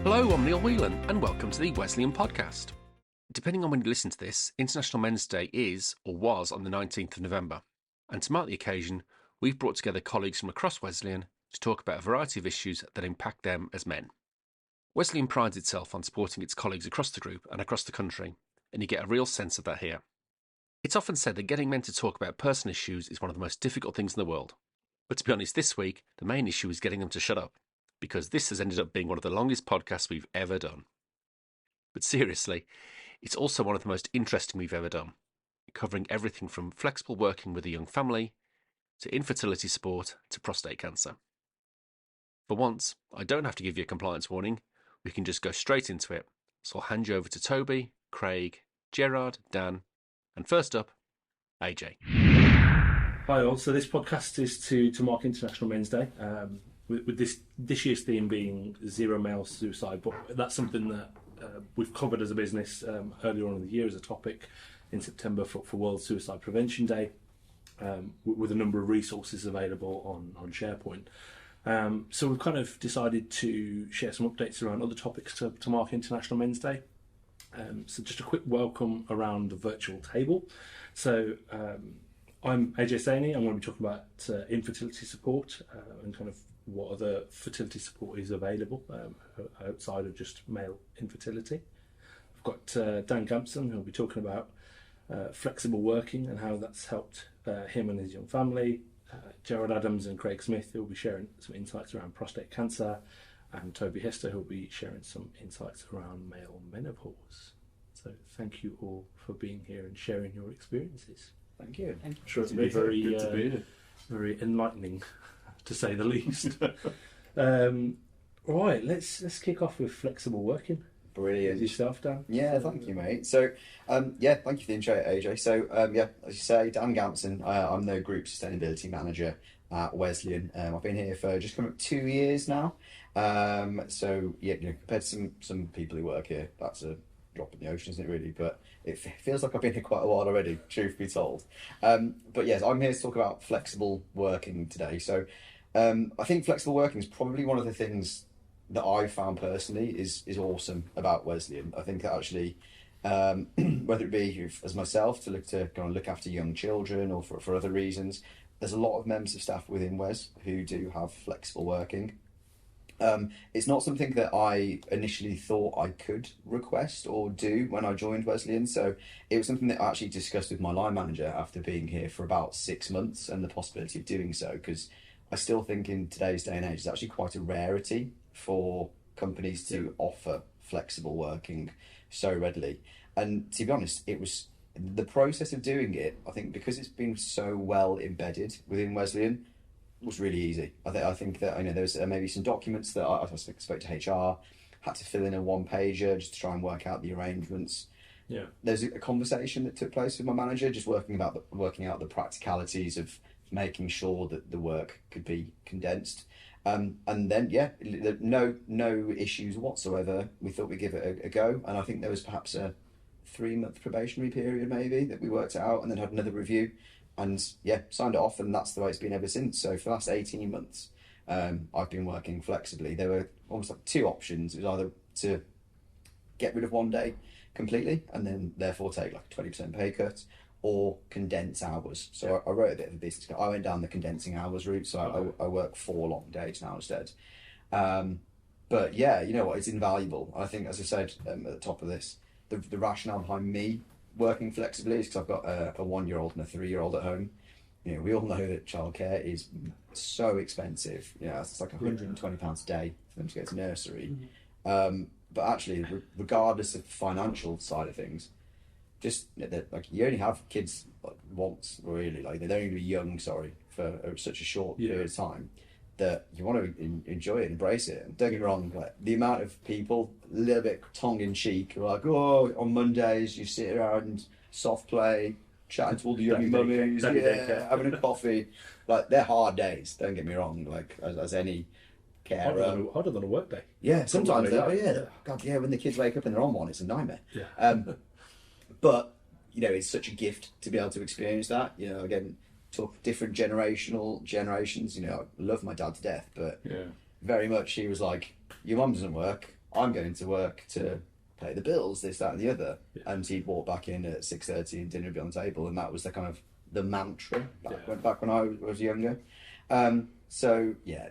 Hello, I'm Neil Whelan, and welcome to the Wesleyan Podcast. Depending on when you listen to this, International Men's Day is, or was, on the 19th of November. And to mark the occasion, we've brought together colleagues from across Wesleyan to talk about a variety of issues that impact them as men. Wesleyan prides itself on supporting its colleagues across the group and across the country, and you get a real sense of that here. It's often said that getting men to talk about personal issues is one of the most difficult things in the world. But to be honest, this week, the main issue is getting them to shut up, because this has ended up being one of the longest podcasts we've ever done. But seriously, it's also one of the most interesting we've ever done, covering everything from flexible working with a young family, to infertility support, to prostate cancer. For once, I don't have to give you a compliance warning, we can just go straight into it, so I'll hand you over to Toby, Craig, Gerard, Dan, and first up, AJ. Hi all, so this podcast is to mark International Men's Day, with this year's theme being zero male suicide, but that's something that we've covered as a business earlier on in the year as a topic in September for World Suicide Prevention Day, with a number of resources available on SharePoint. So we've kind of decided to share some updates around other topics to mark International Men's Day. So just a quick welcome around the virtual table. So I'm AJ Saini. I'm going to be talking about infertility support and kind of what other fertility support is available outside of just male infertility. I've got Dan Gampson, who will be talking about flexible working and how that's helped him and his young family. Gerard Adams and Craig Smith, who will be sharing some insights around prostate cancer, and Toby Hester, who will be sharing some insights around male menopause. So thank you all for being here and sharing your experiences. Thank you. I'm sure it'll be very enlightening, to say the least. Right, let's kick off with flexible working. Brilliant. Yourself, Dan? Yeah, thank you, mate. So, thank you for the intro, AJ. So, as you say, Dan Gampson. I'm the Group Sustainability Manager at Wesleyan. I've been here for just coming up 2 years now. So, compared to some people who work here, that's a drop in the ocean, isn't it, really? But it feels like I've been here quite a while already, truth be told. But yes, I'm here to talk about flexible working today. So, I think flexible working is probably one of the things that I've found personally is awesome about Wesleyan. I think that actually, whether it be as myself to go and look after young children or for other reasons, there's a lot of members of staff within Wes who do have flexible working. It's not something that I initially thought I could request or do when I joined Wesleyan. So it was something that I actually discussed with my line manager after being here for about 6 months and the possibility of doing so, because I still think in today's day and age, it's actually quite a rarity for companies to offer flexible working so readily. And to be honest, it was the process of doing it, I think, because it's been so well embedded within Wesleyan, was really easy. I think that there's maybe some documents that I spoke to HR, had to fill in a one-pager just to try and work out the arrangements. Yeah, there's a conversation that took place with my manager, just working out the practicalities of making sure that the work could be condensed. And then, no issues whatsoever. We thought we'd give it a go. And I think there was perhaps a 3-month probationary period maybe that we worked out and then had another review and signed it off. And that's the way it's been ever since. So for the last 18 months, I've been working flexibly. There were almost like 2 options. It was either to get rid of one day completely and then therefore take like a 20% pay cut, or condense hours. So I wrote a bit of a business. I went down the condensing hours route, so I work 4 long days now instead. But yeah, you know what? It's invaluable. I think, as I said at the top of this, the rationale behind me working flexibly is because I've got a 1-year-old and a 3-year-old at home. We all know that childcare is so expensive. It's like £120 a day for them to go to nursery. But actually, regardless of the financial side of things, just you only have kids once, really. They're only going to be young, for such a short period of time, that you want to enjoy it, embrace it. And don't get me wrong, the amount of people, a little bit tongue-in-cheek, who are like, oh, on Mondays you sit around soft play, chatting to all the young mummies, having a coffee. They're hard days, don't get me wrong, as any carer. Harder than a work day. Yeah, sometimes when the kids wake up and they're on one, it's a nightmare. Yeah. But it's such a gift to be able to experience that. Again, talk different generations. I love my dad to death, but very much he was like, your mum doesn't work, I'm going to work to pay the bills, this, that, and the other. Yeah. And he'd walk back in at 6:30 and dinner would be on the table, and that was the kind of the mantra back when I was younger. So yeah,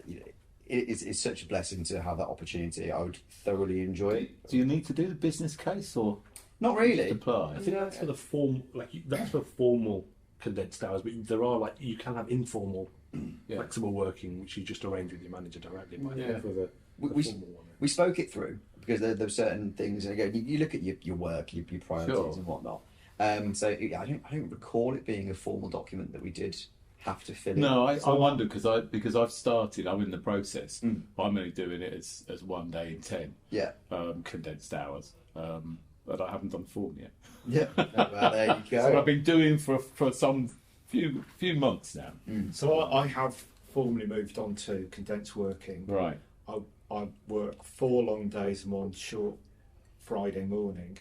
it's such a blessing to have that opportunity. I would thoroughly enjoy it. Do you need to do the business case or not really? Apply? I think that's for the form, that's for formal condensed hours, but there are you can have informal, flexible working, which you just arrange with your manager directly. For the formal one. We spoke it through because there were certain things, and again, you look at your work, your priorities and whatnot. So I don't recall it being a formal document that we did have to fill in. No, I wonder because I've started. I'm in the process. I'm only doing it as 1 day in 10. Yeah. Condensed hours. But I haven't done the form yet. Yeah. Well, there you go. So I've been doing for some few months now. So I have formally moved on to condensed working. Right. I work 4 long days and 1 short Friday morning.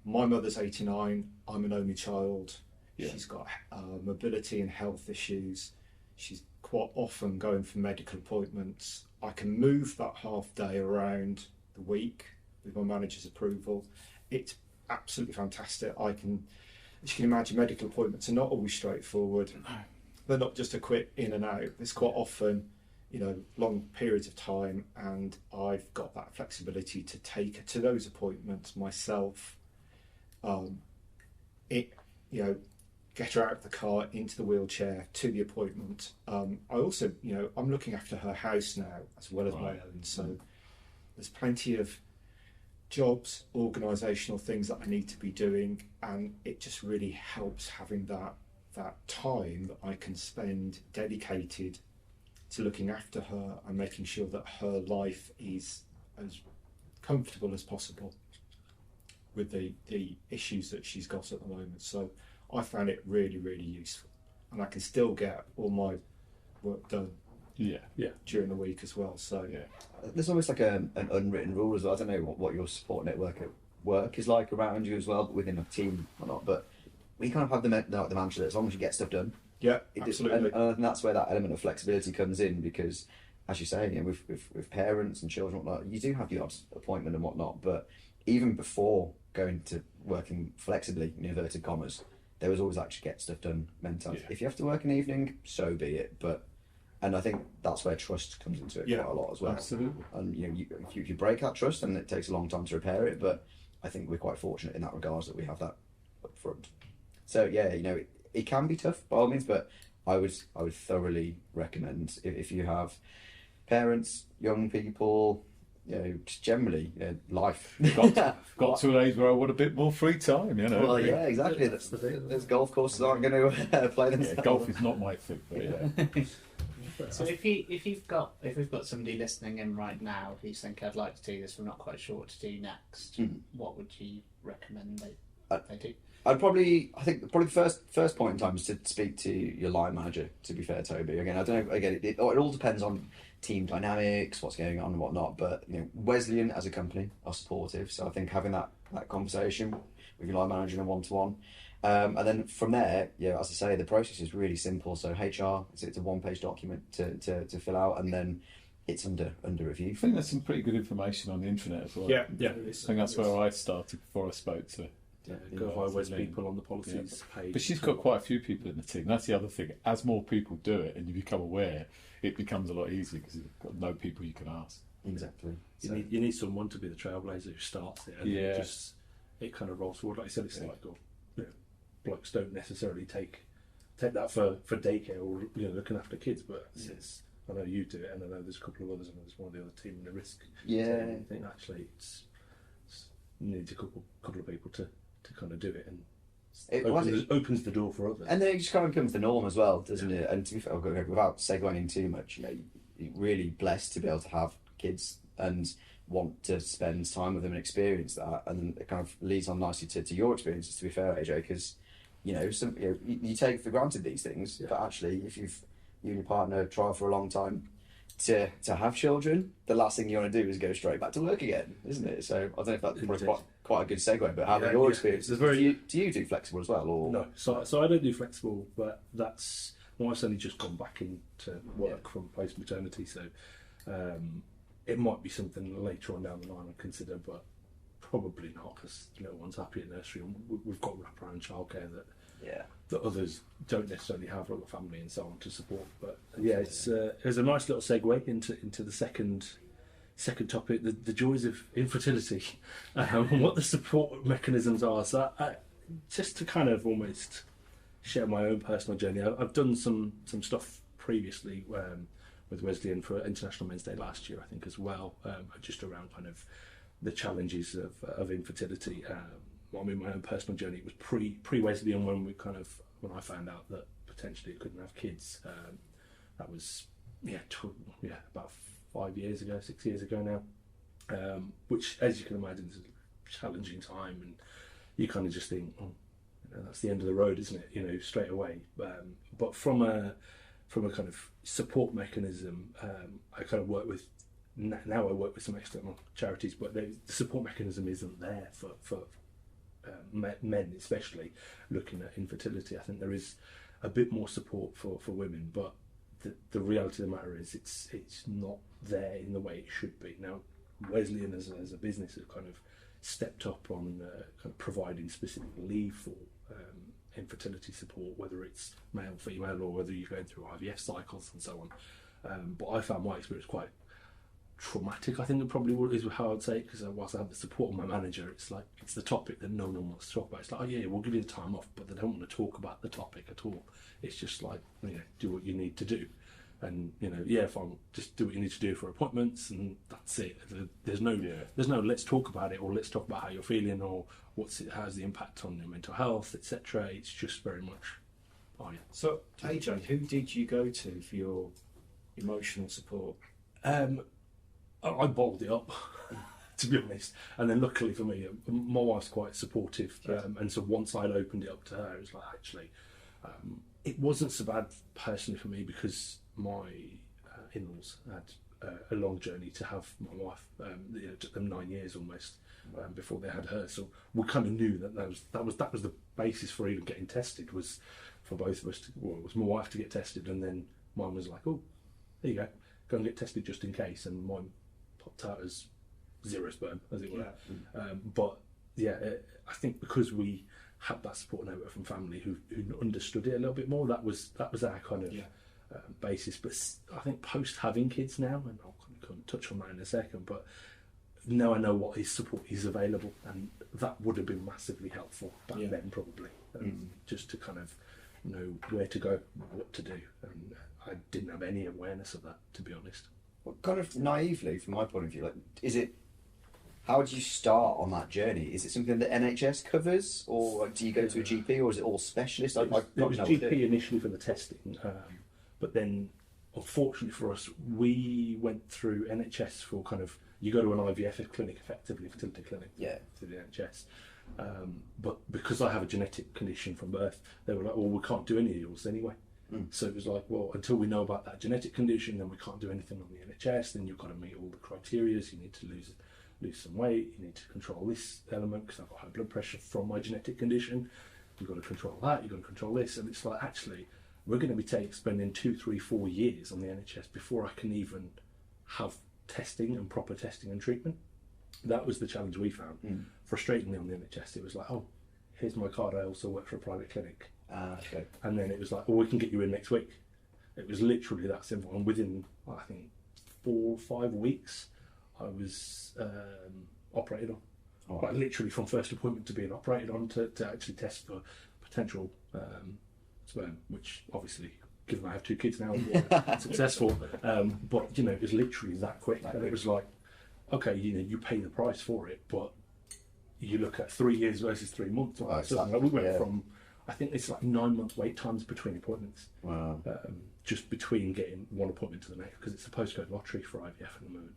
My mother's 89. I'm an only child. Yeah. She's got mobility and health issues. She's quite often going for medical appointments. I can move that half day around the week with my manager's approval. It's absolutely fantastic. As you can imagine, medical appointments are not always straightforward. They're not just a quick in and out. It's quite often, long periods of time, and I've got that flexibility to take her to those appointments myself. Get her out of the car, into the wheelchair, to the appointment. I also, I'm looking after her house now as well as my own, so there's plenty of jobs, organisational things that I need to be doing, and it just really helps having that time that I can spend dedicated to looking after her and making sure that her life is as comfortable as possible with the issues that she's got at the moment. So I found it really, really useful, and I can still get all my work done during the week as well. So there's almost like an unwritten rule as well. I don't know what your support network at work is like around you as well, but within a team or not, but we kind of have the mantra that as long as you get stuff done, absolutely. And that's where that element of flexibility comes in, because as you say, with parents and children and whatnot, you do have the odd appointment and whatnot, but even before going to working flexibly, in inverted commas, there was always actually get stuff done mentality. If you have to work an evening, so be it. And I think that's where trust comes into it quite a lot as well. Absolutely. And if you break that trust, then it takes a long time to repair it. But I think we're quite fortunate in that regards that we have that up front. So it can be tough by all means, but I would thoroughly recommend if you have parents, young people, just generally, life. Got to an age where I want a bit more free time, Well, yeah, exactly. That's the thing. Those golf courses aren't going to play themselves. Golf is not my thing, but So if we've got somebody listening in right now who's thinking, I'd like to do this, I'm not quite sure what to do next, what would you recommend they do? I think the first point in time is to speak to your line manager, to be fair, Toby. Again, I don't know, it all depends on team dynamics, what's going on and whatnot, but Wesleyan as a company are supportive, so I think having that conversation with your line manager in a one-to-one, and then from there, as I say, the process is really simple. So HR, it's a 1-page document to fill out, and then it's under review. I think there's some pretty good information on the internet as well. Yeah. I think that's where I started before I spoke to go via Wes people on the policies page. But she's got quite a few people in the team. That's the other thing. As more people do it and you become aware, it becomes a lot easier because you've got no people you can ask. Exactly. You need someone to be the trailblazer who starts it, and it kind of rolls forward. Like I said, it's like blokes don't necessarily take that for daycare or looking after kids, but since I know you do it, and I know there's a couple of others, and there's one of the other team in the risk. I think actually you need a couple of people to kind of do it, and it opens the door for others. And then it just kind of becomes the norm as well, doesn't it? And to be fair, without segueing too much, you're really blessed to be able to have kids and want to spend time with them and experience that, and it kind of leads on nicely to your experiences, to be fair, AJ, because you take for granted these things, but actually if you and your partner try for a long time to have children, the last thing you want to do is go straight back to work again, isn't it? So I don't know if that's probably quite a good segue, but how about your experience? Do you do flexible as well? Or? No, so I don't do flexible, but my wife's only just gone back into work from post-maternity, so it might be something later on down the line I'd consider, but probably not, because the little one's happy at nursery, and we've got wraparound childcare that others don't necessarily have, like a family and so on to support. But yeah, it's a nice little segue into the second topic, the joys of infertility, and what the support mechanisms are. So just to kind of almost share my own personal journey, I've done some stuff previously with Wesleyan for International Men's Day last year, I think, as well, just around kind of the challenges of infertility. I mean, my own personal journey was pre-Wesleyan, when I found out that potentially I couldn't have kids. That was about 6 years ago now, which, as you can imagine, is a challenging time, and you kind of just think, that's the end of the road, isn't it? Straight away. But from a kind of support mechanism, I kind of work with. Now I work with some external charities, but the support mechanism isn't there for men, especially looking at infertility. I think there is a bit more support for women, but the reality of the matter is it's not there in the way it should be. Now, Wesleyan as a business has kind of stepped up on kind of providing specific leave for infertility support, whether it's male, female, or whether you're going through IVF cycles and so on. But I found my experience quite traumatic, I think it probably is how I'd say it, because whilst I have the support of my manager, it's the topic that no one wants to talk about. It's like, oh yeah, we'll give you the time off, but they don't want to talk about the topic at all. It's just like, do what you need to do, and fine, just do what you need to do for appointments, and that's it. There's no let's talk about it, or let's talk about how you're feeling, or how's the impact on your mental health, etc. It's just very much, oh yeah. So AJ, who did you go to for your emotional support? I bottled it up, to be honest. And then luckily for me, my wife's quite supportive. And so once I'd opened it up to her, it was like, actually, it wasn't so bad personally for me, because my in-laws had a long journey to have my wife. It took them 9 years almost before they had her. So we kind of knew that was the basis for even getting tested, was for both of us. It was my wife to get tested, and then mine was like, oh, there you go and get tested just in case. And mine popped out as 0 sperm, as it were. But I think because we had that support network from family who understood it a little bit more, that was our kind of basis. But I think post having kids now, and I'll kind of touch on that in a second, but now I know what his support is available, and that would have been massively helpful back then, probably, just to kind of know where to go, what to do, and I didn't have any awareness of that, to be honest. Well, kind of naively, from my point of view, how do you start on that journey? Is it something that NHS covers, or do you go to a GP, or is it all specialist? It was GP initially for the testing, but then, unfortunately for us, we went through NHS for kind of, you go to an IVF clinic, effectively, fertility clinic, through the NHS. But because I have a genetic condition from birth, they were like, well, we can't do any of yours anyway. So it was like, well, until we know about that genetic condition, then we can't do anything on the NHS. Then you've got to meet all the criteria. You need to lose some weight. You need to control this element, because I've got high blood pressure from my genetic condition. You've got to control that. You've got to control this. And it's like, actually, we're going to be spending 2, 3, 4 years on the NHS before I can even have testing and proper testing and treatment. That was the challenge we found. Frustratingly, on the NHS, it was like, oh, here's my card. I also work for a private clinic. Okay. And then it was like, well, we can get you in next week. It was literally that simple. And within, I think, 4 or 5 weeks, I was operated on. Quite literally, from first appointment to being operated on to actually test for potential sperm, which obviously, given I have 2 kids now, was successful. But it was literally that quick. And it was like, okay, you pay the price for it, but you look at 3 years versus 3 months. We went from, I think it's like 9-month wait times between appointments. Wow. Just between getting one appointment to the next, because it's a postcode lottery for IVF at the moment.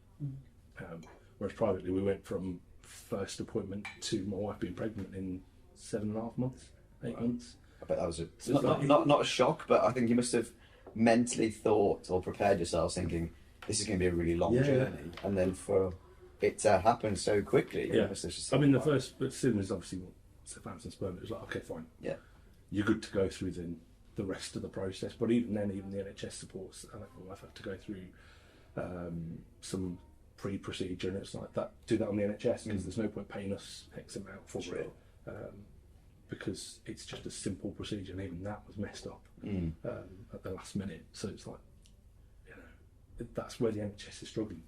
Whereas privately, we went from first appointment to my wife being pregnant in 7.5 months, 8 months. I bet that was not a shock, but I think you must have mentally thought or prepared yourself, thinking this is going to be a really long journey, and then for it to happen so quickly. As soon as obviously found some sperm, it was like, okay, fine. Yeah. You're good to go through the rest of the process. But even then, even the NHS supports, I've had to go through some pre-procedure, and it's like that. Do that on the NHS because there's no point paying us X amount for it, because it's just a simple procedure, and even that was messed up at the last minute. So it's like, you know, that's where the NHS is struggling.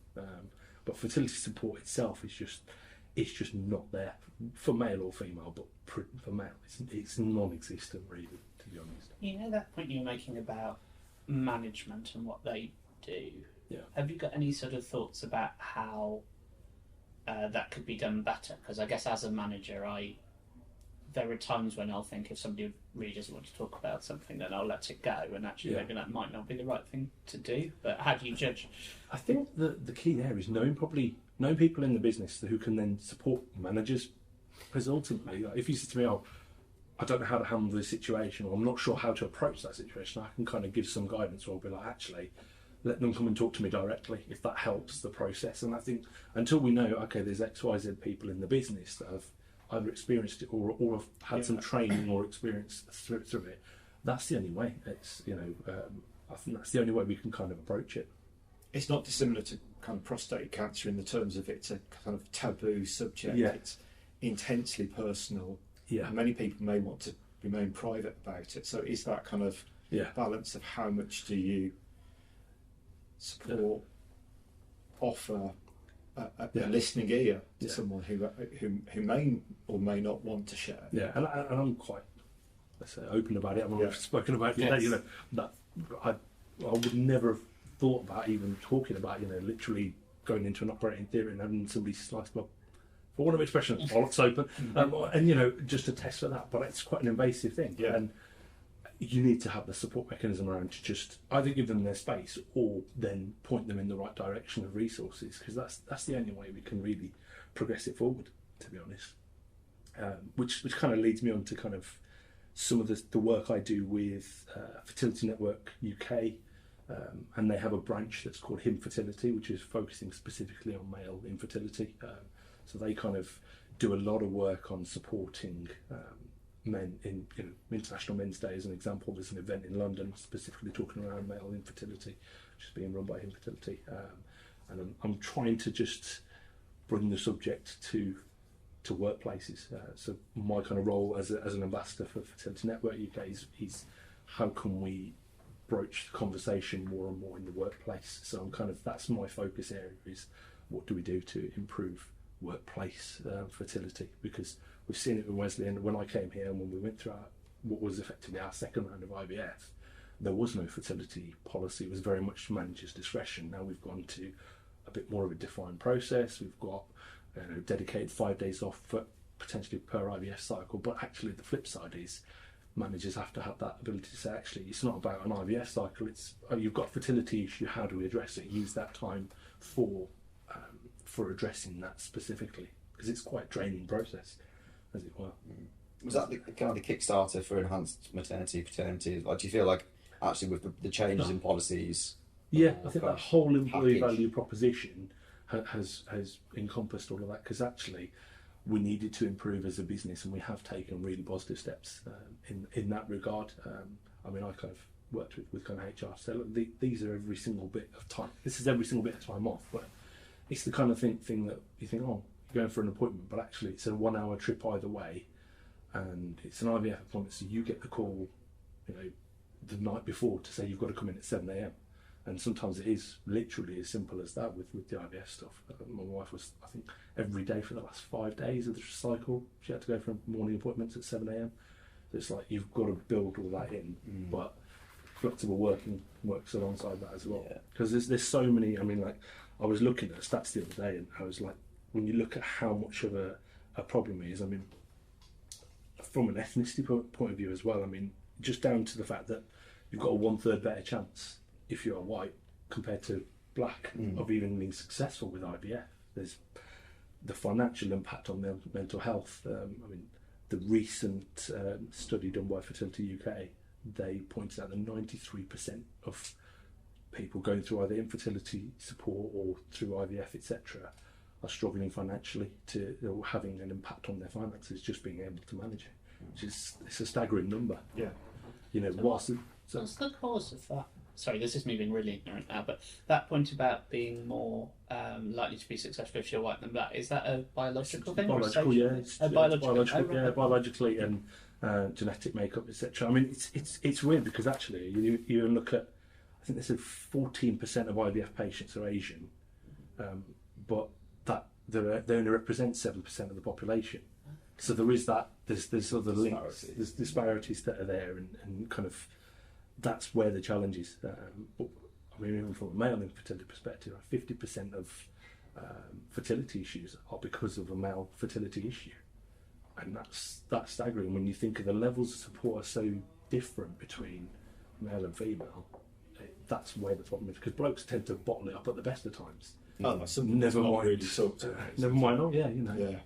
But fertility support itself is just not there for male or female, but for male it's non-existent really, to be honest. You know that point you were making about management and what they do. Yeah. Have you got any sort of thoughts about how that could be done better? Because I guess as a manager, there are times when I'll think if somebody really doesn't want to talk about something, then I'll let it go, and actually maybe that might not be the right thing to do. But how do you judge? I think the key there is knowing people in the business who can then support managers. Because ultimately, like, if you say to me, "Oh, I don't know how to handle this situation," or "I'm not sure how to approach that situation," I can kind of give some guidance, or I'll be like, "Actually, let them come and talk to me directly," if that helps the process. And I think until we know, okay, there's X, Y, Z people in the business that have either experienced it or have had some training or experience through it, that's the only way. It's, you know, I think that's the only way we can kind of approach it. It's not dissimilar to kind of prostate cancer in the terms of it's a kind of taboo subject. Yeah. It's intensely personal. Yeah. And many people may want to remain private about it. So is that kind of balance of how much do you support, offer a listening ear to someone who may or may not want to share. Yeah, and I'm quite, let's say, open about it. I've spoken about it today. You know, that I would never have thought about even talking about, you know, literally going into an operating theatre and having somebody slice my, for want of expression, bollocks open, and you know, just to test for that. But it's quite an invasive thing, and you need to have the support mechanism around to just either give them their space or then point them in the right direction of resources, because that's the only way we can really progress it forward, to be honest. Which kind of leads me on to kind of some of the work I do with Fertility Network UK, and they have a branch that's called Infertility, which is focusing specifically on male infertility. So they kind of do a lot of work on supporting men in, you know, International Men's Day as an example. There's an event in London specifically talking around male infertility, which is being run by Infertility, and I'm trying to just bring the subject to workplaces. So my kind of role as an ambassador for Fertility Network UK is how can we broach the conversation more and more in the workplace. So I'm kind of, that's my focus area, is what do we do to improve workplace fertility, because we've seen it with Wesleyan. When I came here and when we went through what was effectively our second round of IVF, there was no fertility policy. It was very much manager's discretion. Now we've gone to a bit more of a defined process. We've got dedicated 5 days off for potentially per IVF cycle, but actually the flip side is managers have to have that ability to say, actually, it's not about an IVF cycle, it's, oh, you've got a fertility issue, how do we address it? Use that time for addressing that specifically, because it's quite a draining process, as it were. Was that the kind of the Kickstarter for enhanced maternity, paternity? Like, do you feel like actually with the changes in policies? Yeah, I think that whole employee value proposition has encompassed all of that, because actually we needed to improve as a business, and we have taken really positive steps in that regard. I mean, I kind of worked with kind of HR, so look, these are every single bit of time. This is every single bit of time off, but it's the kind of thing that you think, oh, you're going for an appointment, but actually it's a 1 hour trip either way, and it's an IVF appointment, so you get the call, you know, the night before to say you've got to come in at 7 a.m. And sometimes it is literally as simple as that with the IVF stuff. My wife was, I think, every day for the last 5 days of the cycle, she had to go for morning appointments at 7 a.m. So it's like you've got to build all that in, but flexible working works alongside that as well. Because there's so many, I mean, like, I was looking at stats the other day, and I was like, when you look at how much of a problem it is, I mean, from an ethnicity point of view as well, I mean, just down to the fact that you've got a 1/3 better chance if you're white compared to black of even being successful with IVF. There's the financial impact on their mental health. I mean, the recent study done by Fertility UK, they pointed out that 93% of people going through either infertility support or through IVF, etc., are struggling financially, or having an impact on their finances, just being able to manage it, which is, it's a staggering number. Yeah. You know, So what's the cause of that sorry, this is me being really ignorant now, but that point about being more likely to be successful if you're white than black, is that a biological thing? Biological, yeah. It's biological, biologically and genetic makeup, etc. I mean, it's weird because actually you look at, I think they said 14% of IVF patients are Asian, but that they only represent 7% of the population. So there is that, there's other links, there's disparities that are there, and kind of that's where the challenge is. But, I mean, even from a male infertility perspective, 50% of fertility issues are because of a male fertility issue. And that's staggering when you think of the levels of support are so different between male and female. That's where the problem is, because blokes tend to bottle it up at the best of times. Oh, no, something Never not mind. really talked about. Never mind. Oh, yeah, you know. Yeah.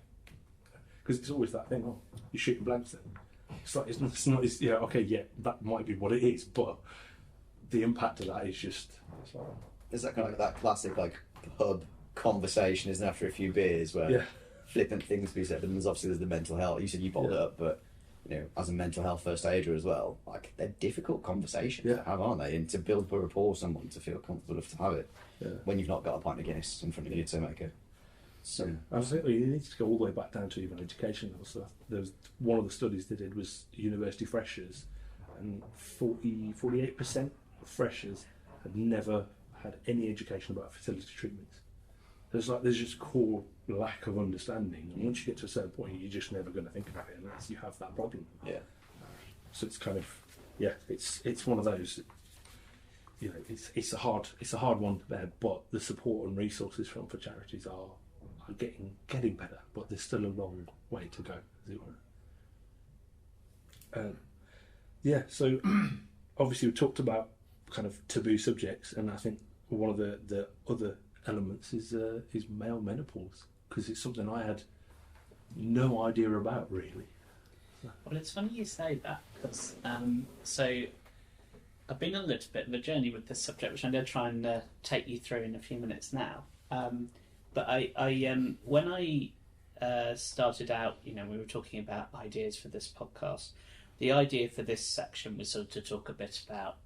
Because it's always that thing. Oh, you're shooting blanks then. It's like it's not. It's, yeah, okay, yeah, that might be what it is, but the impact of that is just. Is that kind of like that classic like pub conversation, isn't it, after a few beers where flippant things be said, and there's the mental health. You said you bottled it up, but you know, as a mental health first aider as well, like they're difficult conversations to have, aren't they? And to build a rapport with someone, to feel comfortable enough to have it when you've not got a pint of Guinness in front of you to make a. So I was thinking you need to go all the way back down to even education. So there was one of the studies they did was university freshers, and 48% of freshers had never had any education about fertility treatments. There's just core lack of understanding, and once you get to a certain point, you're just never going to think about it unless you have that problem. Yeah. So it's kind of it's one of those. You know, it's a hard one to bear, but the support and resources for charities are getting better, but there's still a long way to go, as it were. So obviously we talked about kind of taboo subjects, and I think one of the other elements is male menopause, because it's something I had no idea about really. Well, it's funny you say that, because so I've been on a little bit of a journey with this subject, which I'm going to try and take you through in a few minutes now. But I when I started out, you know, we were talking about ideas for this podcast. The idea for this section was sort of to talk a bit about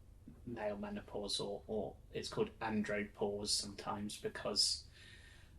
male menopause, or it's called andropause sometimes, because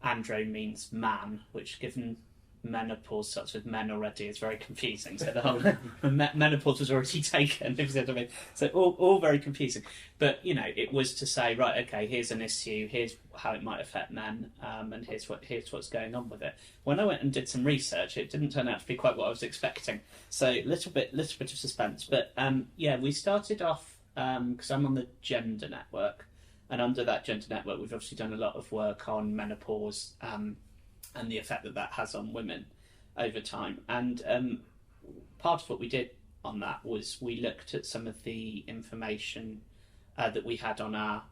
andro means man, which, given menopause starts with men already, is very confusing. So the whole menopause was already taken, if you see what I mean. So all very confusing. But you know, it was to say, right, okay, here's an issue, here's how it might affect men, and here's what's going on with it. When I went and did some research, it didn't turn out to be quite what I was expecting. So little bit of suspense. But we started off because I'm on the Gender Network, and under that Gender Network, we've obviously done a lot of work on menopause. And the effect that has on women over time. And part of what we did on that was we looked at some of the information that we had on our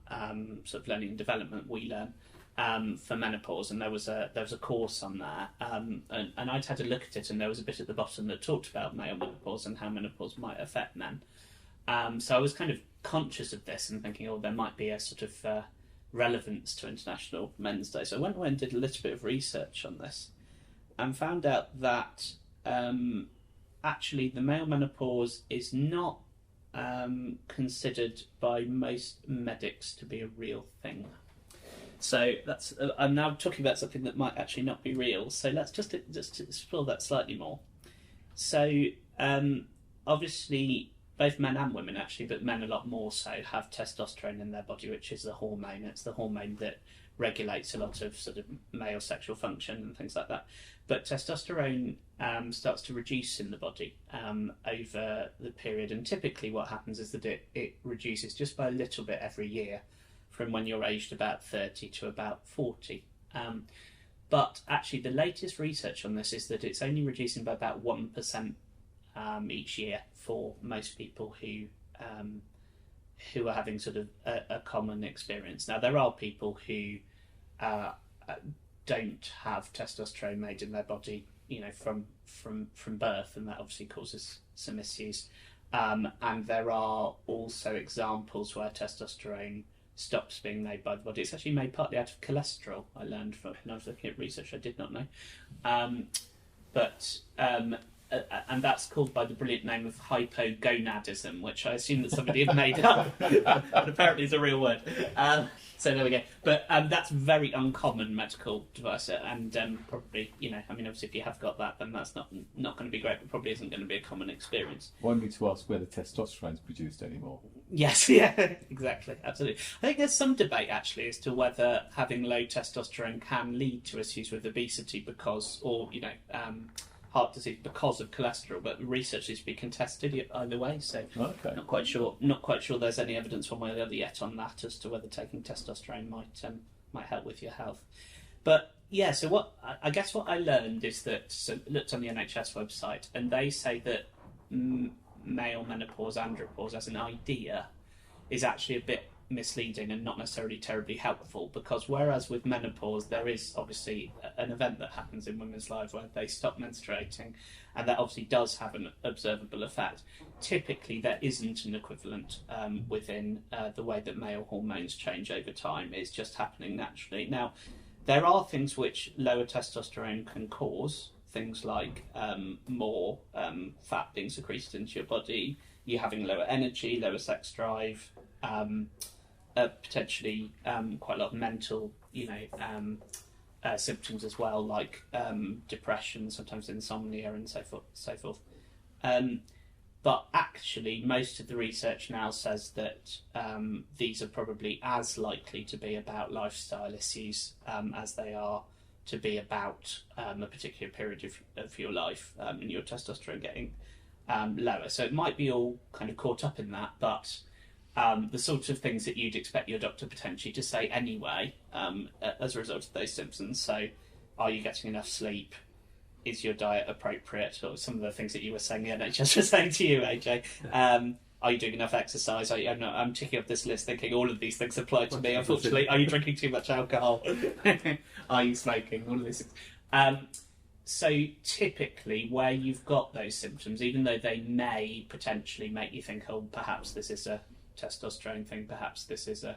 sort of learning and development we learn for menopause, and there was a course on there, and I'd had a look at it, and there was a bit at the bottom that talked about male menopause and how menopause might affect men. So I was kind of conscious of this and thinking, there might be a sort of relevance to International Men's Day. So I went away and did a little bit of research on this and found out that actually the male menopause is not considered by most medics to be a real thing. So that's I'm now talking about something that might actually not be real. So let's just explore that slightly more. So obviously both men and women actually, but men a lot more so, have testosterone in their body, which is the hormone. It's the hormone that regulates a lot of sort of male sexual function and things like that. But testosterone starts to reduce in the body over the period, and typically what happens is that it reduces just by a little bit every year, from when you're aged about 30 to about 40. But actually the latest research on this is that it's only reducing by about 1% each year for most people who are having sort of a common experience. Now there are people who don't have testosterone made in their body, you know, from birth, and that obviously causes some issues. And there are also examples where testosterone stops being made by the body. It's actually made partly out of cholesterol, I learned from when I was looking at research I did not know. But and that's called by the brilliant name of hypogonadism, which I assume that somebody had made up, but apparently it's a real word. So there we go. But that's very uncommon medical device, and probably, I mean, obviously if you have got that, then that's not going to be great, but probably isn't going to be a common experience. One need to ask whether testosterone's produced anymore. Yes, yeah, exactly, absolutely. I think there's some debate actually as to whether having low testosterone can lead to issues with obesity heart disease because of cholesterol, but research needs to be contested either way. So Okay. Not quite sure. There's any evidence one way or the other yet on that as to whether taking testosterone might help with your health. But yeah, so what I learned is that looked on the NHS website, and they say that male menopause, andropause as an idea is actually a bit misleading and not necessarily terribly helpful, because whereas with menopause there is obviously an event that happens in women's lives where they stop menstruating, and that obviously does have an observable effect, typically there isn't an equivalent within the way that male hormones change over time. It's just happening naturally. Now, there are things which lower testosterone can cause, things like more fat being secreted into your body, you having lower energy, lower sex drive, potentially quite a lot of mental, symptoms as well, like depression, sometimes insomnia, and so forth. But actually, most of the research now says that these are probably as likely to be about lifestyle issues as they are to be about a particular period of your life and your testosterone getting lower. So it might be all kind of caught up in that, but the sorts of things that you'd expect your doctor potentially to say anyway as a result of those symptoms. So, are you getting enough sleep? Is your diet appropriate? Or some of the things that you were saying the NHS was saying to you, AJ. Are you doing enough exercise? I'm ticking off this list thinking all of these things apply to me, unfortunately. Are you drinking too much alcohol? Are you smoking? All of these things. So typically where you've got those symptoms, even though they may potentially make you think, oh, perhaps this is a testosterone thing, perhaps this is a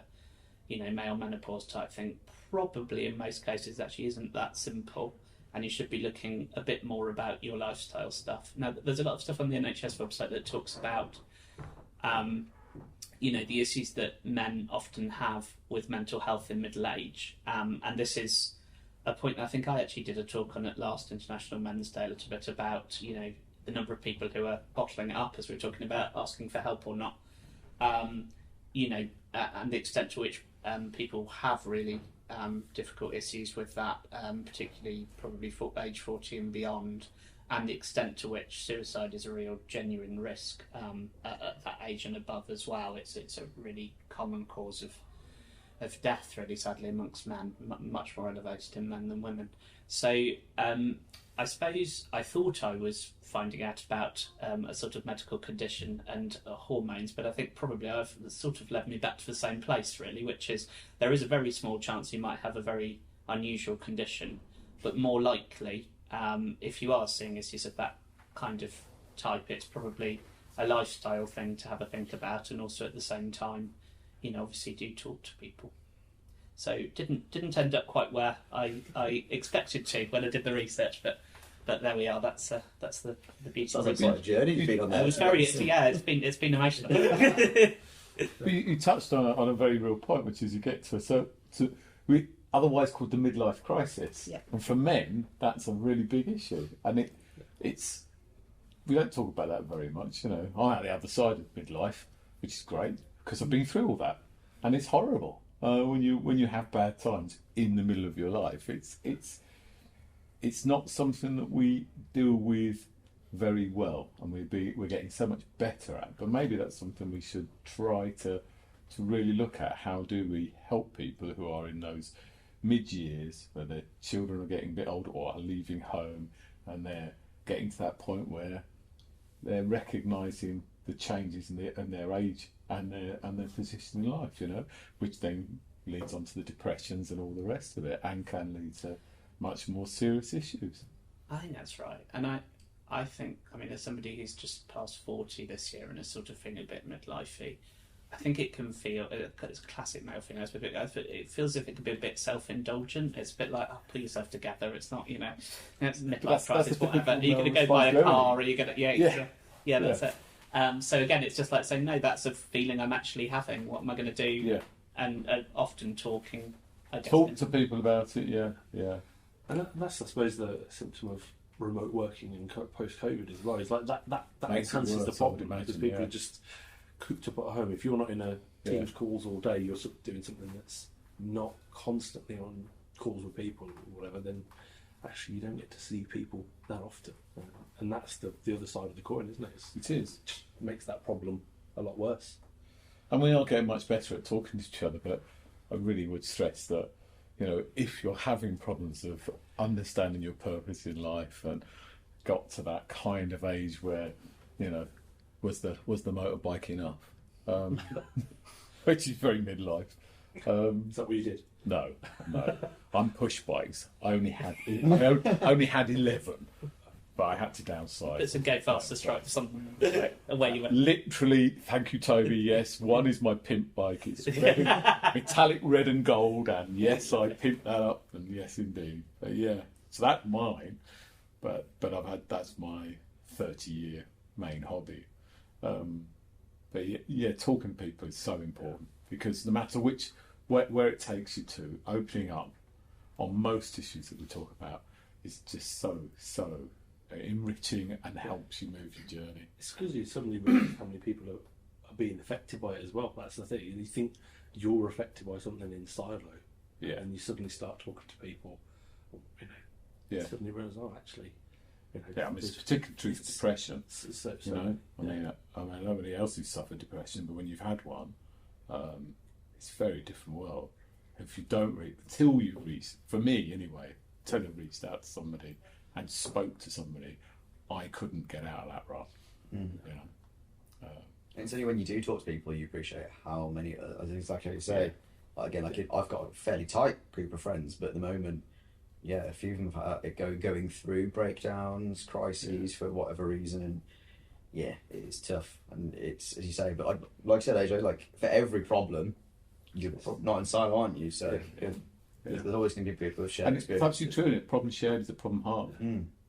male menopause type thing, probably in most cases actually isn't that simple, and you should be looking a bit more about your lifestyle stuff. Now, there's a lot of stuff on the NHS website that talks about the issues that men often have with mental health in middle age, and this is a point I think I actually did a talk on at last International Men's Day a little bit about, the number of people who are bottling it up, as we were talking about, asking for help or not, and the extent to which people have really difficult issues with that, particularly probably for age 40 and beyond, and the extent to which suicide is a real genuine risk at that age and above as well. It's a really common cause of death, really, sadly, amongst men, much more elevated in men than women. So I suppose I thought I was finding out about a sort of medical condition and hormones, but I think probably I've sort of led me back to the same place, really, which is there is a very small chance you might have a very unusual condition, but more likely, if you are seeing issues of that kind of type, it's probably a lifestyle thing to have a think about, and also at the same time, obviously do talk to people. So didn't end up quite where I expected to when I did the research, but there we are. That's the beauty. Sounds like quite a journey you've been on there. It was it's been emotional. But you touched on a very real point, which is you get to we otherwise called the midlife crisis, yeah. And for men that's a really big issue, and it's we don't talk about that very much. I'm at the other side of midlife, which is great because I've been through all that, and it's horrible when you have bad times in the middle of your life. It's not something that we deal with very well, and we're getting so much better at. But maybe that's something we should try to really look at. How do we help people who are in those mid-years where their children are getting a bit older or are leaving home, and they're getting to that point where they're recognising the changes in their age and their position in life, which then leads on to the depressions and all the rest of it, and can lead to much more serious issues. I think that's right, and I think, as somebody who's just past 40 this year and is sort of feeling a bit midlifey, I think it can feel, it's a classic male thing, it feels as if it could be a bit self-indulgent. It's a bit like, oh, pull yourself together. It's not, it's midlife crisis, whatever. Are you going to go buy a car? Or are you going to, yeah, that's it. So again, it's just like saying, no, that's a feeling I'm actually having. What am I going to do? Yeah. And often talking. I guess, Talk to people about it, yeah. And that's, I suppose, the symptom of remote working and post-COVID as well. It's like that enhances the problem because people are just cooped up at home. If you're not in a Teams calls all day, you're sort of doing something that's not constantly on calls with people or whatever, then actually you don't get to see people that often. And that's the other side of the coin, isn't it? It is. It makes that problem a lot worse. And we are getting much better at talking to each other, but I really would stress that, if you're having problems of understanding your purpose in life and got to that kind of age where, was the motorbike enough? Which is very midlife. Is that what you did? No. I'm push bikes. I only had 11, but I had to downsize. It's a go faster strike for something away you went. Literally, thank you, Toby. Yes, one is my pimp bike. It's metallic red and gold, and yes, I pimped that up, and yes, indeed. But yeah, so that's mine. But that's my 30-year main hobby. But yeah, talking to people is so important because no matter where it takes you to, opening up on most issues that we talk about is just so enriching and helps you move your journey. It's because you suddenly realise how many people are being affected by it as well. That's the thing. And you think you're affected by something in silo, and you suddenly start talking to people, suddenly realise, actually, I mean, it's particularly true for depression. I mean, nobody else who's suffered depression, but when you've had one, it's a very different world. If you don't until you reach, for me anyway, until I reached out to somebody and spoke to somebody, I couldn't get out of that rut. It's only when you do talk to people you appreciate how many, as exactly what you say. Again, I've got a fairly tight group of friends, but at the moment, a few of them have going through breakdowns, crises for whatever reason, and it's tough. And it's, as you say, but like I said, AJ, like for every problem, you're not in silo, aren't you? So there's always going to be people who share and experience. It's absolutely true. And problem shared is a problem halved.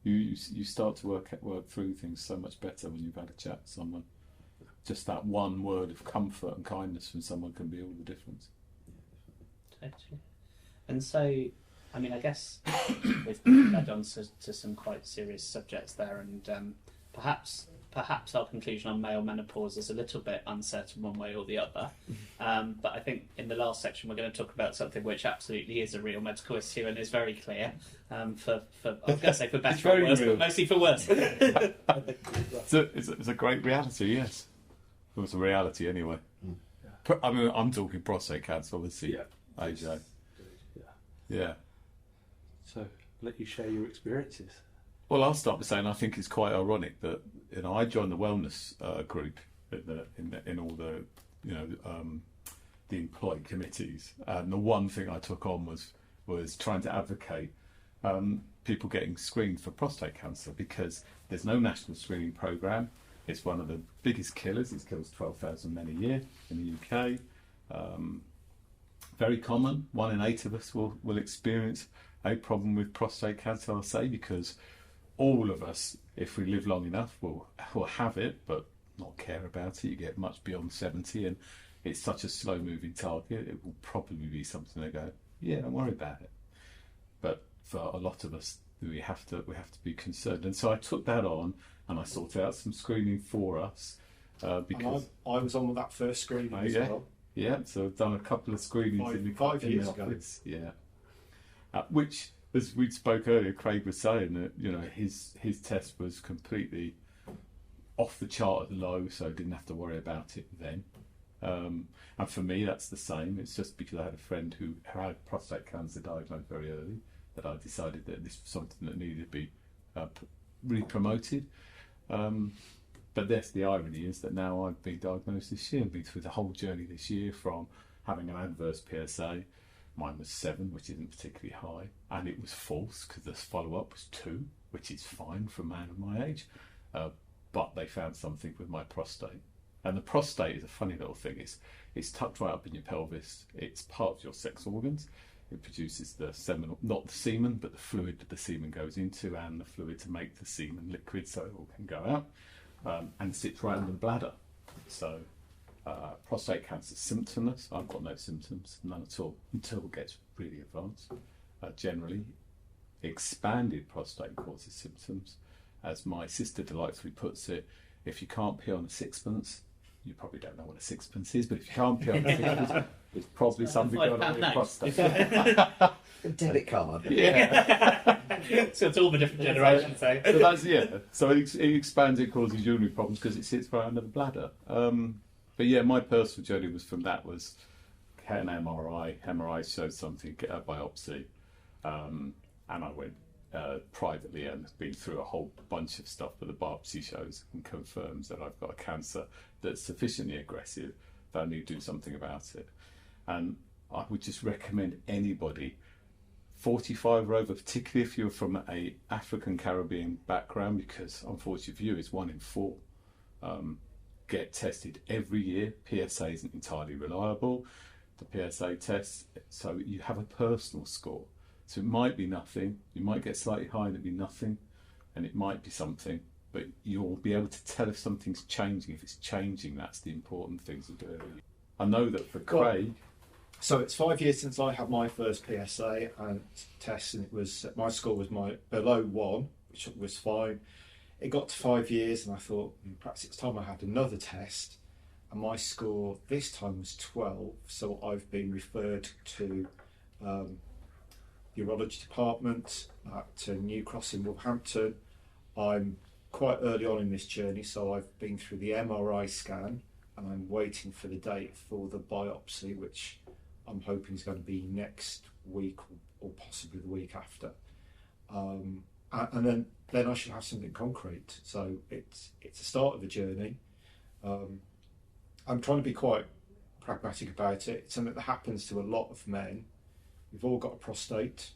You start to work through things so much better when you've had a chat with someone. Just that one word of comfort and kindness from someone can be all the difference. Totally. And so, I mean, I guess we've led on to some quite serious subjects there, and perhaps our conclusion on male menopause is a little bit uncertain one way or the other. But I think in the last section we're going to talk about something which absolutely is a real medical issue and is very clear. I was going to say for better or worse, but mostly for worse. It's a great reality, yes. It was a reality anyway. I mean, I'm talking prostate cancer, obviously. AJ. Yeah. So, let you share your experiences. Well, I'll start by saying I think it's quite ironic that I joined the wellness group in all the the employee committees, and the one thing I took on was trying to advocate people getting screened for prostate cancer because there's no national screening programme. It's one of the biggest killers. It kills 12,000 men a year in the UK. Very common. 1 in 8 of us will experience a problem with prostate cancer, I'll say, because all of us, if we live long enough, will have it, but not care about it. You get much beyond 70, and it's such a slow-moving target. It will probably be something they go, don't worry about it. But for a lot of us, we have to be concerned. And so I took that on, and I sorted out some screening for us because I was on with that first screening as well. Yeah, so I've done a couple of screenings in the 5 years ago. office. Which, as we spoke earlier, Craig was saying that his test was completely off the chart at low, so I didn't have to worry about it then. And for me, that's the same. It's just because I had a friend who had prostate cancer diagnosed very early that I decided that this was something that needed to be really promoted. But the irony is that now I've been diagnosed this year and been through the whole journey this year from having an adverse PSA. Mine was 7, which isn't particularly high, and it was false because the follow-up was 2, which is fine for a man of my age. But they found something with my prostate, And the prostate is a funny little thing. It's tucked right up in your pelvis. It's part of your sex organs. It produces the semen, not the semen, but the fluid that the semen goes into, and the fluid to make the semen liquid so it all can go out, and sits right under the bladder. So prostate cancer is symptomless. I've got no symptoms, none at all, until it gets really advanced. Generally, expanded prostate causes symptoms. As my sister delightfully puts it, if you can't pee on a sixpence, you probably don't know what a sixpence is, but if you can't pee on a sixpence, it's probably something going on with your prostate. A debit card. Yeah. So it's all the different generations. So that's, yeah. So it expands, it causes urinary problems because it sits right under the bladder. But yeah, my personal journey was from that was get an MRI. MRI showed something, get a biopsy, and I went privately and been through a whole bunch of stuff, but the biopsy shows and confirms that I've got a cancer that's sufficiently aggressive that I need to do something about it. And I would just recommend anybody 45 or over, particularly if you're from a African Caribbean background, because unfortunately for you it's 1 in 4, get tested every year. PSA isn't entirely reliable, the PSA test, so you have a personal score. So it might be nothing, you might get slightly high and it'll be nothing, and it might be something, but you'll be able to tell if something's changing. If it's changing, that's the important thing to do. I know that for Craig... So it's 5 years since I had my first PSA and test, and it was, my score was below 1, which was fine. It got to 5 years and I thought, perhaps it's time I had another test, and my score this time was 12, so I've been referred to urology department at New Cross in Wolverhampton. I'm quite early on in this journey, so I've been through the MRI scan and I'm waiting for the date for the biopsy, which I'm hoping is going to be next week or possibly the week after. And then I should have something concrete. So it's the start of a journey. I'm trying to be quite pragmatic about it. It's something that happens to a lot of men. We've all got a prostate.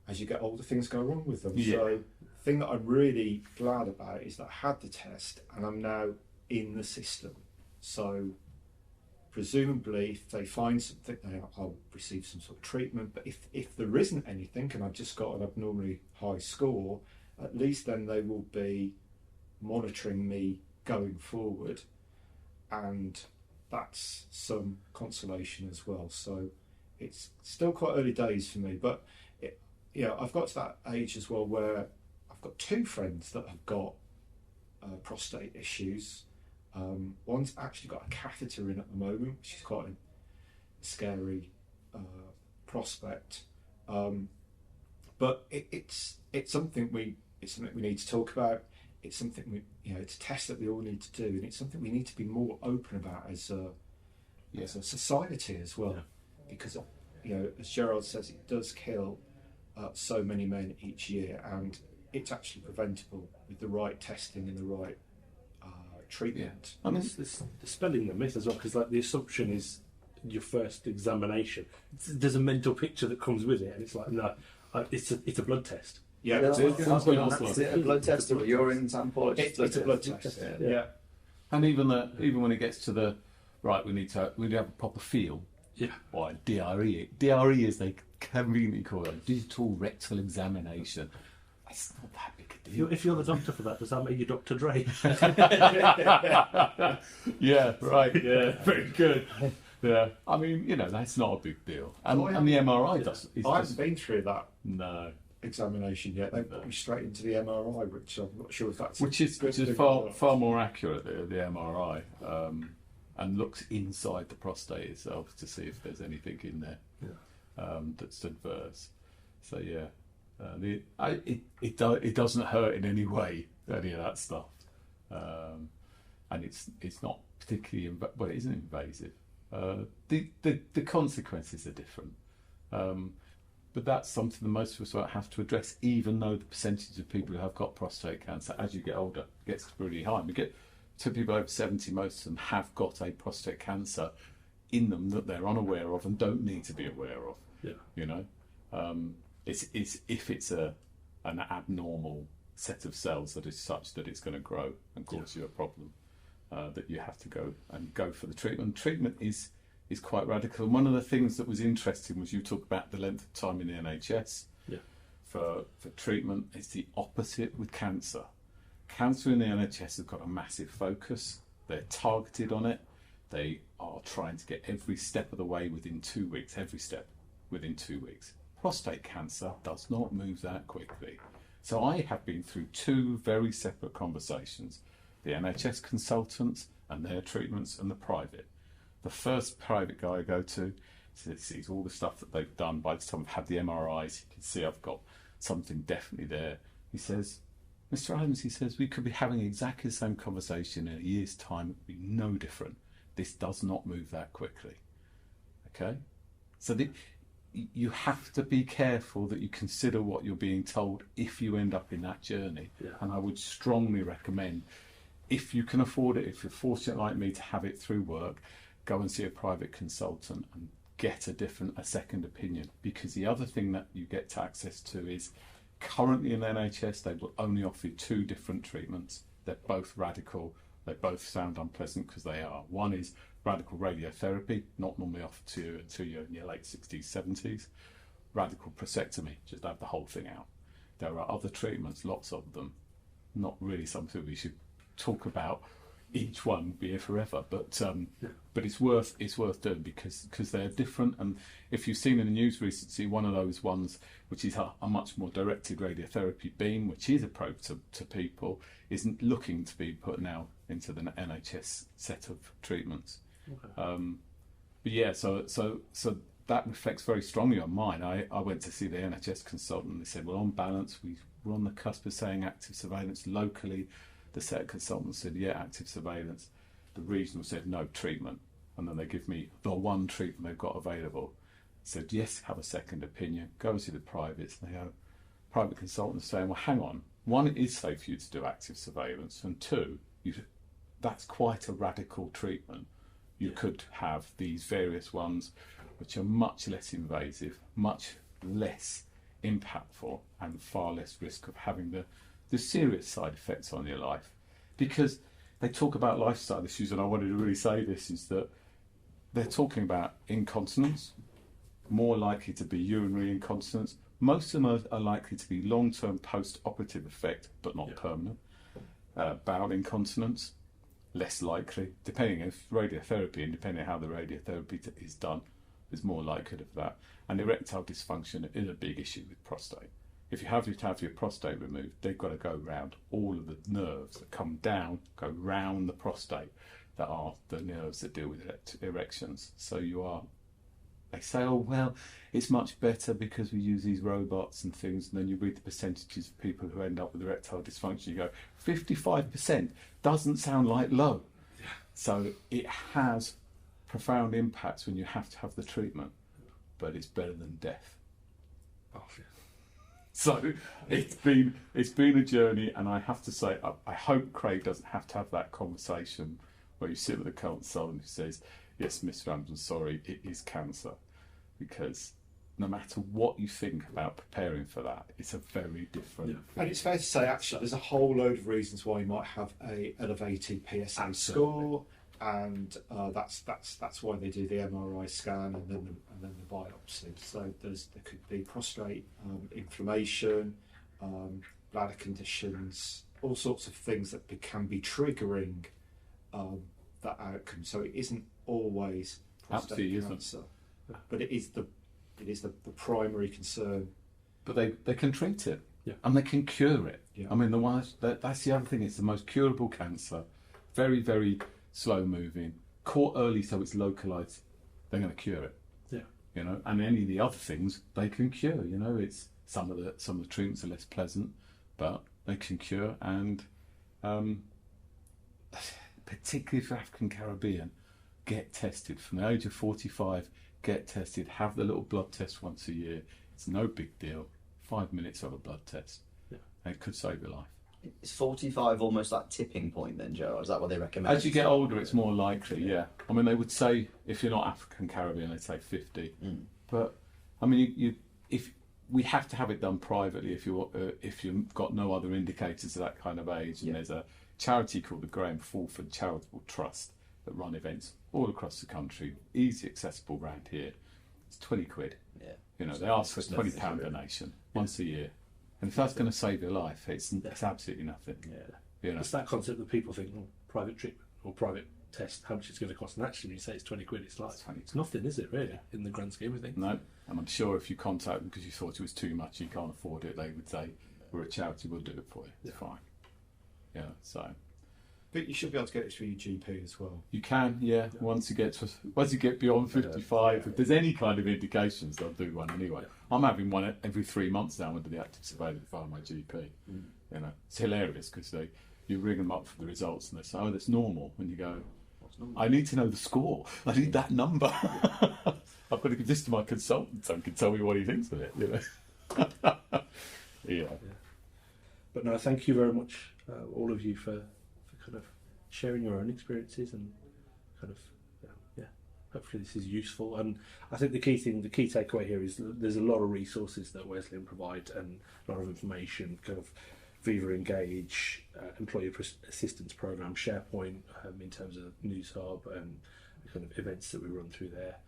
As you get older, things go wrong with them. Yeah. So the thing that I'm really glad about is that I had the test and I'm now in the system. So presumably if they find something, I'll receive some sort of treatment. But if there isn't anything and I've just got an abnormally high score, at least then they will be monitoring me going forward. And that's some consolation as well. So it's still quite early days for me, but I've got to that age as well where I've got 2 friends that have got prostate issues. One's actually got a catheter in at the moment, which is quite a scary prospect. But it's something we need to talk about. It's something it's a test that we all need to do, and it's something we need to be more open about as a society as well. Yeah. Because as Gerald says, it does kill so many men each year, and it's actually preventable with the right testing and the right treatment. Yeah. I mean, it's dispelling the myth as well, because like the assumption is your first examination. There's a mental picture that comes with it, and it's like no, it's a blood test. Yeah, Is it a blood test or a urine sample? It's a blood test. Yeah. And even when it gets to the right, we need to have a proper feel. Yeah. Or DRE as they conveniently call it, digital rectal examination. It's not that big a deal. If you're the doctor for that, does that make you Dr. Dre? Yeah, right. Yeah, very good. Yeah, I mean, that's not a big deal. And the MRI does. I haven't been through that. No. Examination yet. They put me straight into the MRI, which I'm not sure if that's which is far more accurate, the MRI, and looks inside the prostate itself to see if there's anything in there that's adverse. So yeah, it doesn't hurt in any way, any of that stuff, and it's not particularly it isn't invasive. The consequences are different. But that's something that most of us have to address, even though the percentage of people who have got prostate cancer as you get older gets really high. We get to people over 70, most of them have got a prostate cancer in them that they're unaware of and don't need to be aware of. Yeah. It's if it's an abnormal set of cells that is such that it's going to grow and cause you a problem. that you have to go for the treatment. Treatment is quite radical. And one of the things that was interesting was you talk about the length of time in the NHS for treatment. It's the opposite with cancer. Cancer in the NHS has got a massive focus. They're targeted on it. They are trying to get every step of the way within 2 weeks, every step within 2 weeks. Prostate cancer does not move that quickly. So I have been through two very separate conversations, the NHS consultants and their treatments and the private. The first private guy I go to sees all the stuff that they've done. By the time I've had the MRIs, you can see I've got something definitely there. He says, Mr. Adams, he says, we could be having exactly the same conversation in a year's time. It would be no different. This does not move that quickly. Okay? So you have to be careful that you consider what you're being told if you end up in that journey. Yeah. And I would strongly recommend, if you can afford it, if you're fortunate like me to have it through work, go and see a private consultant and get a second opinion. Because the other thing that you get access to is, currently in the NHS, they will only offer you two different treatments. They're both radical. They both sound unpleasant because they are. One is radical radiotherapy, not normally offered to you until you're in your late 60s, 70s. Radical prostatectomy, just have the whole thing out. There are other treatments, lots of them. Not really something we should talk about. Each one will be here forever, but it's worth doing because they're different. And if you've seen in the news recently, one of those ones, which is a much more directed radiotherapy beam, which is approached to people, isn't looking to be put now into the NHS set of treatments. Okay. But yeah, so that reflects very strongly on mine. I went to see the NHS consultant and they said, well, on balance, we're on the cusp of saying active surveillance locally. The set consultant said, yeah, active surveillance. The regional said, no, treatment. And then they give me the one treatment they've got available. Said, yes, have a second opinion. Go and see the privates. And they go, private consultants saying, well, hang on. One, it is safe for you to do active surveillance. And two, that's quite a radical treatment. You could have these various ones which are much less invasive, much less impactful, and far less risk of having the serious side effects on your life. Because they talk about lifestyle issues, and I wanted to really say this, is that they're talking about incontinence, more likely to be urinary incontinence. Most of them are likely to be long-term post-operative effect, but not permanent. Bowel incontinence, less likely, depending if radiotherapy and depending on how the radiotherapy is done, there's more likelihood of that. And erectile dysfunction is a big issue with prostate. If you have to have your prostate removed, they've got to go round all of the nerves that come down, go round the prostate, that are the nerves that deal with erections. So they say, oh, well, it's much better because we use these robots and things. And then you read the percentages of people who end up with erectile dysfunction. You go, 55% doesn't sound like low. Yeah. So it has profound impacts when you have to have the treatment, but it's better than death. Oh, yeah. So it's been a journey, and I have to say, I hope Craig doesn't have to have that conversation where you sit with a consultant who says, yes, Mr. Adams, I'm sorry, it is cancer. Because no matter what you think about preparing for that, it's a very different thing. And it's fair to say, actually, there's a whole load of reasons why you might have a elevated PSA score, and that's why they do the MRI scan and then the biopsy. So there could be prostate inflammation, bladder conditions, all sorts of things that can be triggering that outcome. So it isn't always prostate cancer, but it is the primary concern. But they can treat it, and they can cure it. Yeah. I mean, that's the other thing. It's the most curable cancer. Very, very slow moving. Caught early, so it's localized. They're going to cure it. Yeah. You know, and any of the other things they can cure. You know, it's some of the treatments are less pleasant, but they can cure. And particularly for African Caribbean, get tested from the age of 45. Get tested. Have the little blood test once a year. It's no big deal. 5 minutes of a blood test. Yeah. And it could save your life. Is 45 almost that tipping point then, Joe? Or is that what they recommend? As you get older, it's more likely, yeah. I mean, they would say, if you're not African Caribbean, they'd say 50. Mm. But, I mean, if we have to have it done privately if you've got no other indicators of that kind of age, and there's a charity called the Graham Fulford Charitable Trust that run events all across the country, easy accessible round here. It's 20 quid. Yeah. You know, they ask for a £20 donation once a year. And if that's going to save your life, it's absolutely nothing. Yeah. You know? It's that concept that people think, private treatment or private test, how much it's going to cost. And actually, when you say it's 20 quid, it's like, it's nothing, is it, really, in the grand scheme of things? No. And I'm sure if you contact them because you thought it was too much, you can't afford it, they would say, we're a charity, we'll do it for you. It's fine. Yeah, so. But you should be able to get it through your GP as well. You can, yeah. Once you get beyond 55, if there's any kind of indications, they'll do one anyway. I'm having one every 3 months now under the active surveillance via my GP. You know, it's hilarious because you ring them up for the results and they say, "Oh, that's normal." And you go, "I need to know the score. I need that number. I've got to give this to my consultant so he can tell me what he thinks of it." You know. Yeah. But no, thank you very much, all of you, for kind of sharing your own experiences and kind of, hopefully this is useful. And I think the key takeaway here is that there's a lot of resources that Wesleyan provide and a lot of information, kind of Viva Engage, Employee Assistance Programme, SharePoint, in terms of News Hub and the kind of events that we run through there.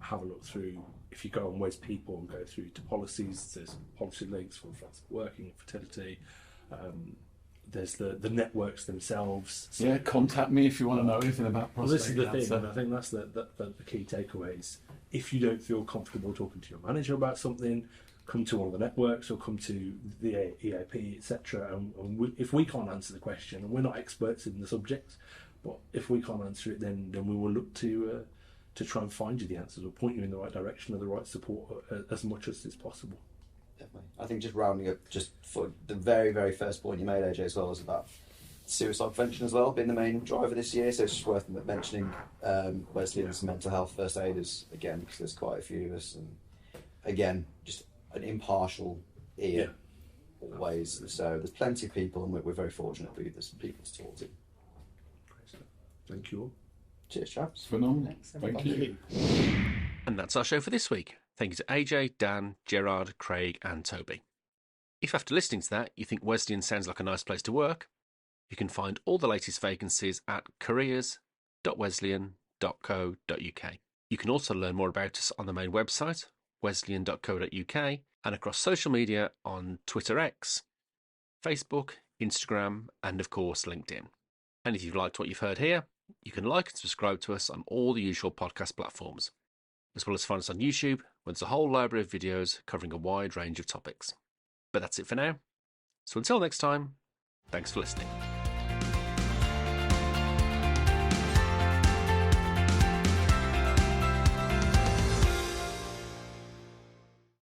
Have a look through, if you go on Wes People and go through to policies, there's policy links for flexible working, fertility. There's the networks themselves. So, yeah, contact me if you want to know anything about prostate. Well, this is the thing, and I think that's the key takeaways. If you don't feel comfortable talking to your manager about something, come to one of the networks or come to the EAP, etc. And if we can't answer the question, and we're not experts in the subject, but if we can't answer it, then we will look to try and find you the answers or point you in the right direction or the right support as much as is possible. Definitely. I think just rounding up, just for the very, very first point you made, AJ, as well, was about suicide prevention as well, being the main driver this year. So it's just worth mentioning Wesleyan's mental health first aiders again, because there's quite a few of us, and again, just an impartial ear always. So there's plenty of people, and we're very fortunate that there's people to talk to. Thank you all. Cheers, chaps. Phenomenal. Thank you. And that's our show for this week. Thank you to AJ, Dan, Gerard, Craig and Toby. If after listening to that you think Wesleyan sounds like a nice place to work, you can find all the latest vacancies at careers.wesleyan.co.uk. You can also learn more about us on the main website, wesleyan.co.uk, and across social media on Twitter X, Facebook, Instagram and of course LinkedIn. And if you've liked what you've heard here, you can like and subscribe to us on all the usual podcast platforms, as well as find us on YouTube, where there's a whole library of videos covering a wide range of topics. But that's it for now. So until next time, thanks for listening.